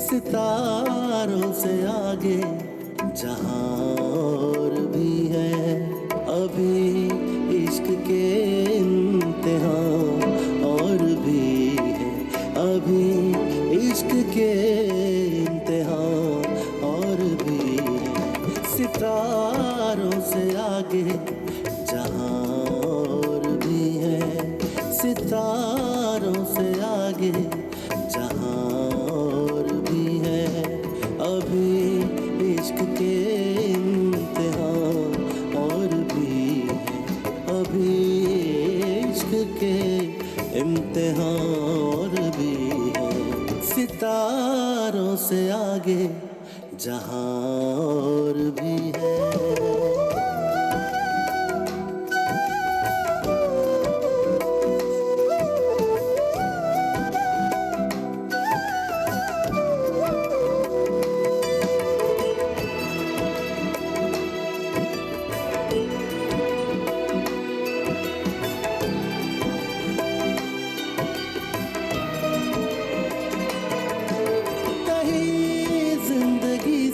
सितारों से आगे जहां और भी है अभी इश्क के इम्तिहान और भी है अभी इश्क के इम्तिहान और भी है सितारों से आगे जहां और भी है सितारों से आगे जहां और भी है अभी इश्क के इम्तिहान और भी है अभी इश्क के इम्तिहान और भी है सितारों से आगे जहां और भी है।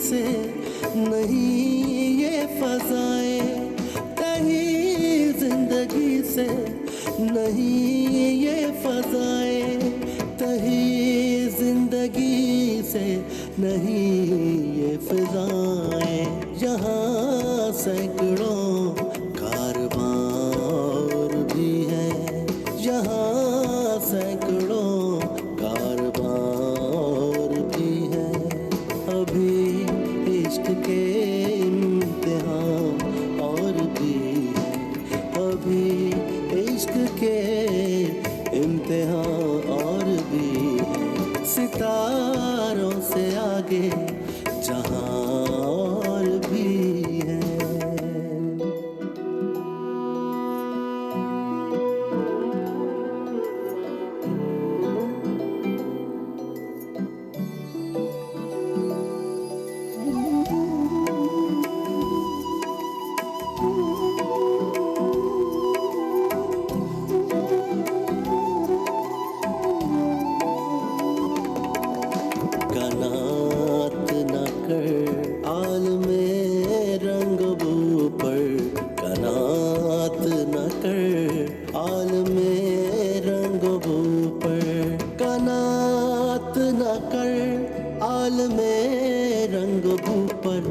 से नहीं ये फज़ाएं कहीं जिंदगी से नहीं ये फज़ाएं कहीं जिंदगी से नहीं ये फ़ज़ाएं यहाँ सैकड़ों कारवां और भी है यहाँ सैकड़ों कारवां और भी है अभी इश्क के इम्तिहान और भी है अभी इश्क के इम्तिहान और भी है सितारों से आगे जहां और भी है। कनात न कर आलमे रंग बू पर कनात न कर आलमे रंग बू पर कनात न कर आलमे रंग बू पर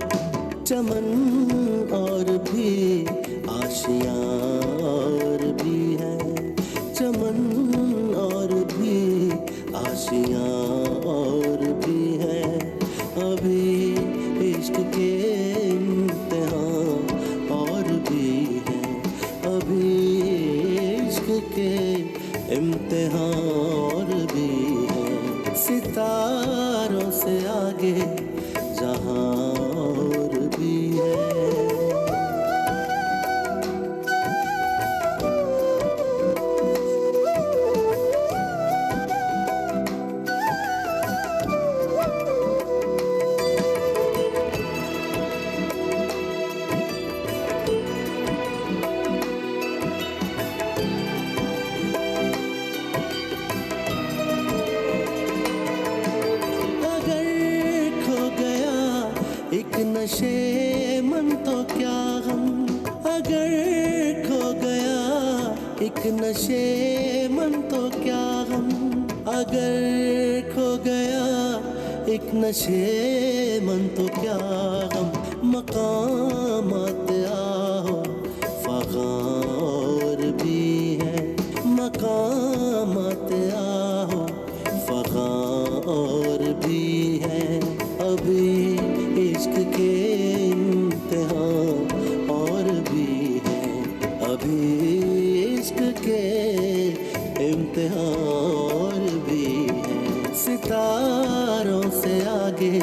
चमन और भी आशियाँ और भी है चमन और भी आशियाँ और भी है अभी इश्क के इम्तिहान और भी है अभी इश्क के इम्तिहान और भी है सितारों से आगे जहां और भी है। एक नशे मन तो क्या गम अगर खो गया एक नशे मन तो क्या गम अगर खो गया एक नशे मन तो क्या गम मकामात आओ फ़ग़ार भी है मकामात आओ फ़ग़ार भी है अभी इश्क के इम्तिहान और भी है अभी इश्क के इम्तिहान और भी है सितारों से आगे